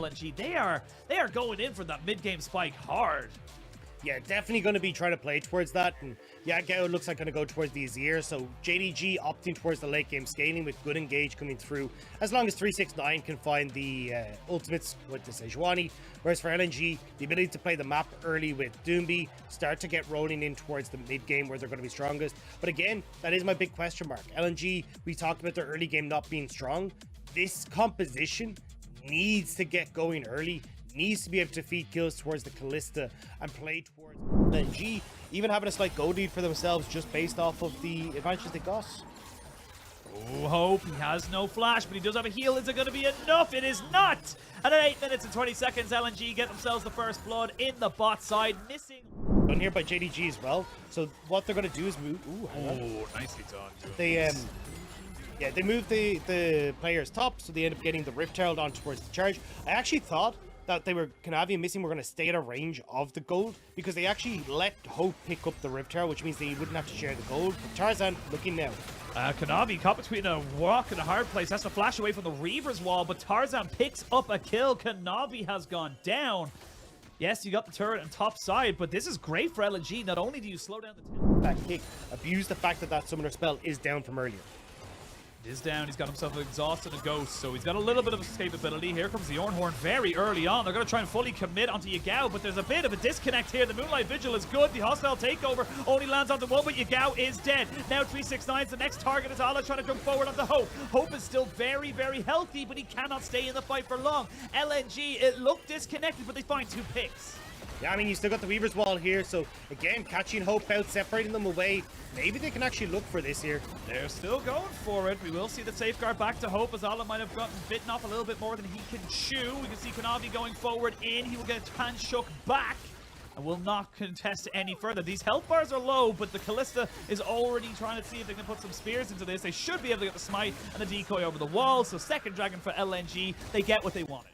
LNG. They are going in for that mid-game spike hard. Yeah, definitely going to be trying to play towards that. And yeah, Gao looks like going to go towards the Azir. So JDG opting towards the late game scaling with good engage coming through. As long as 369 can find the ultimates with the Sejuani. Whereas for LNG, the ability to play the map early with Doombi, start to get rolling in towards the mid game where they're going to be strongest. But again, that is my big question mark. LNG, we talked about their early game not being strong. This composition needs to get going early. Needs to be able to feed kills towards the Kalista and play towards LNG, even having a slight goal lead for themselves just based off of the advantages they got. Oh, Hope, he has no flash, but he does have a heal. Is it going to be enough? It is not! And at 8 minutes and 20 seconds, LNG get themselves the first blood in the bot side, missing. Done here by JDG as well. So what they're going to do is move. Ooh, Nicely done. They move the players top, so they end up getting the Rift Herald on towards the charge. I actually thought that they were Kanavi and Missing were going to stay at a range of the gold because they actually let Hope pick up the Rift Herald, which means they wouldn't have to share the gold. But Tarzan looking now. Kanavi caught between a rock and a hard place, has to flash away from the Reaver's wall, but Tarzan picks up a kill. Kanavi has gone down. Yes, you got the turret on top side, but this is great for LNG. Not only do you slow down the that kick, abuse the fact that that summoner spell is down from earlier. It is down. He's got himself an exhaust and a ghost, so he's got a little bit of escapability. Here comes the Ornhorn very early on. They're going to try and fully commit onto Yagao, but there's a bit of a disconnect here. The Moonlight Vigil is good. The hostile takeover only lands onto one, but Yagao is dead. Now 369's the next target is Ala trying to jump forward onto Hope. Hope is still very, very healthy, but he cannot stay in the fight for long. LNG, it looked disconnected, but they find 2 picks. Yeah, I mean, you still got the Weaver's Wall here, so again, catching Hope out, separating them away. Maybe they can actually look for this here. They're still going for it. We will see the safeguard back to Hope, as Ala might have gotten bitten off a little bit more than he can chew. We can see Kanavi going forward in. He will get his hand shook back and will not contest any further. These health bars are low, but the Kalista is already trying to see if they can put some spears into this. They should be able to get the smite and the decoy over the wall. So second dragon for LNG. They get what they wanted.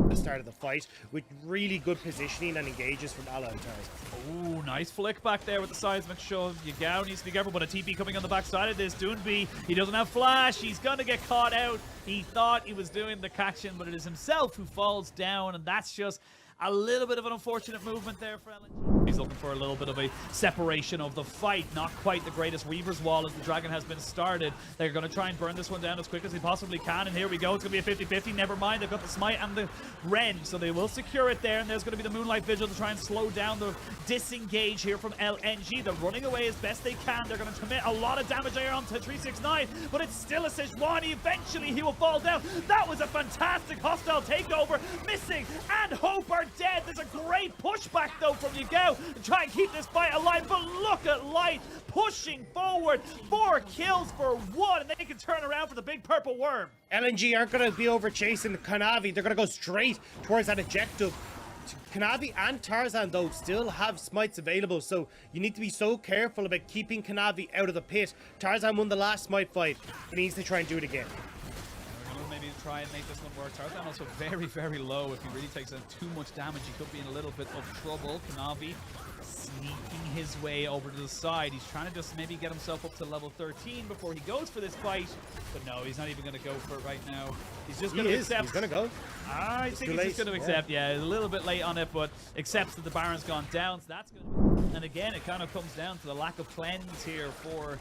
The start of the fight with really good positioning and engages from Ala and Tarzan. Ooh, nice flick back there with the seismic shove. Yagao needs to be careful, but a TP coming on the backside of this. Doonbi, he doesn't have flash. He's gonna get caught out. He thought he was doing the catching, but it is himself who falls down, and that's just a little bit of an unfortunate movement there for LNG. He's looking for a little bit of a separation of the fight. Not quite the greatest Reaver's Wall as the Dragon has been started. They're going to try and burn this one down as quick as they possibly can. And here we go. It's going to be a 50-50. Never mind. They've got the Smite and the Ren. So they will secure it there. And there's going to be the Moonlight Vigil to try and slow down the disengage here from LNG. They're running away as best they can. They're going to commit a lot of damage here onto 369. But it's still a Sejuani. Eventually he will fall down. That was a fantastic hostile takeover. Missing and Hope are dead. There's a great pushback though from Yagao to try and keep this fight alive, but look at Light pushing forward. 4 kills for 1, and then he can turn around for the big purple worm. LNG aren't going to be over chasing Kanavi. They're going to go straight towards that objective. Kanavi and Tarzan though still have smites available, so you need to be so careful about keeping Kanavi out of the pit. Tarzan won the last smite fight, but he needs to try and do it again. Maybe try and make this one work. Tarzan also very, very low. If he really takes too much damage, he could be in a little bit of trouble. Kanavi sneaking his way over to the side. He's trying to just maybe get himself up to level 13 before he goes for this fight. But no, he's not even going to go for it right now. He's just going to accept. He's going to go. I think he's just going to accept. Yeah, a little bit late on it, but accepts that the Baron's gone down. So that's going to... And again, it kind of comes down to the lack of cleanse here for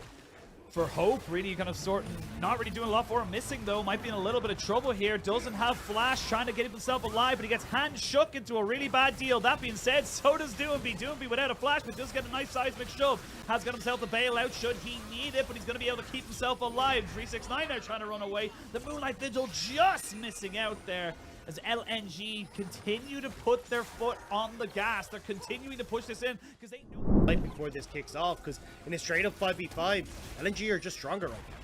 Hope. Really kind of sorting, not really doing a lot for him. Missing though, might be in a little bit of trouble here. Doesn't have flash, trying to get himself alive, but he gets hand shook into a really bad deal. That being said, so does Doombi. Doombi without a flash, but does get a nice seismic shove. Has got himself a bailout should he need it, but he's going to be able to keep himself alive. 369 there trying to run away. The Moonlight Vigil just missing out there as LNG continue to put their foot on the gas. They're continuing to push this in because they know right before this kicks off, because in a straight up 5v5, LNG are just stronger right now.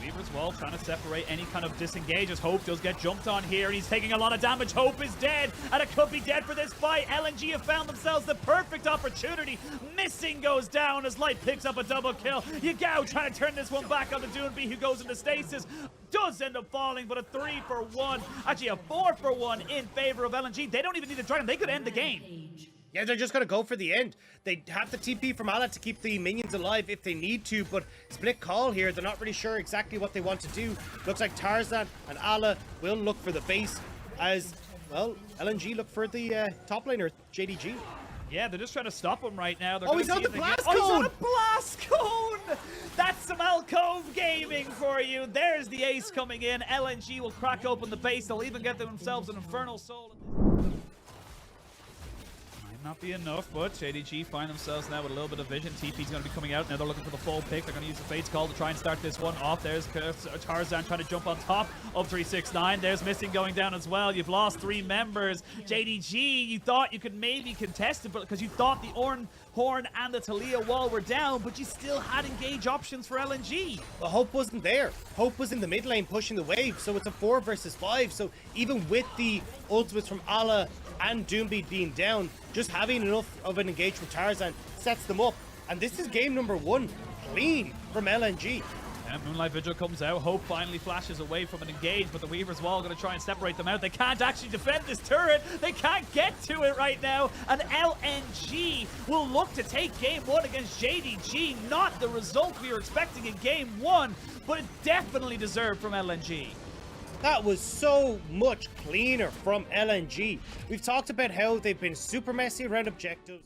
Weaver's Wall trying to separate any kind of disengage as Hope does get jumped on here, and he's taking a lot of damage. Hope is dead, and it could be dead for this fight. LNG have found themselves the perfect opportunity. Missing goes down as Light picks up a double kill. Yagao trying to turn this one back on the Doonbi, who goes into stasis. Does end up falling, but a 3 for 1. Actually, a 4 for 1 in favor of LNG. They don't even need a dragon. They could end the game. Yeah, they're just going to go for the end. They have the TP from Ala to keep the minions alive if they need to, but split call here. They're not really sure exactly what they want to do. Looks like Tarzan and Ala will look for the base as Well, LNG look for the top laner, JDG. Yeah, they're just trying to stop him right now. They're He's gonna on see the if they blast get- Oh, he's on cone! a blast cone! That's some Alcove gaming for you. There's the ace coming in. LNG will crack open the base. They'll even get themselves an Infernal Soul. Might not be enough, but JDG find themselves now with a little bit of vision. TP's going to be coming out. Now they're looking for the full pick. They're going to use the Fate's Call to try and start this one off. There's Tarzan trying to jump on top of 369. There's Missing going down as well. You've lost 3 members. JDG, you thought you could maybe contest it, but because you thought the Horn and the Talia wall were down, but you still had engage options for LNG. The hope wasn't there. Hope was in the mid lane pushing the wave, so it's a 4 versus 5. So even with the ultimates from Allah and Doombeat being down, just having enough of an engage from Tarzan sets them up. And this is game number 1, clean from LNG. And Moonlight Vigil comes out. Hope finally flashes away from an engage, but the Weaver's Wall going to try and separate them out. They can't actually defend this turret. They can't get to it right now. And LNG will look to take game 1 against JDG. Not the result we were expecting in game 1, but it definitely deserved from LNG. That was so much cleaner from LNG. We've talked about how they've been super messy around objectives.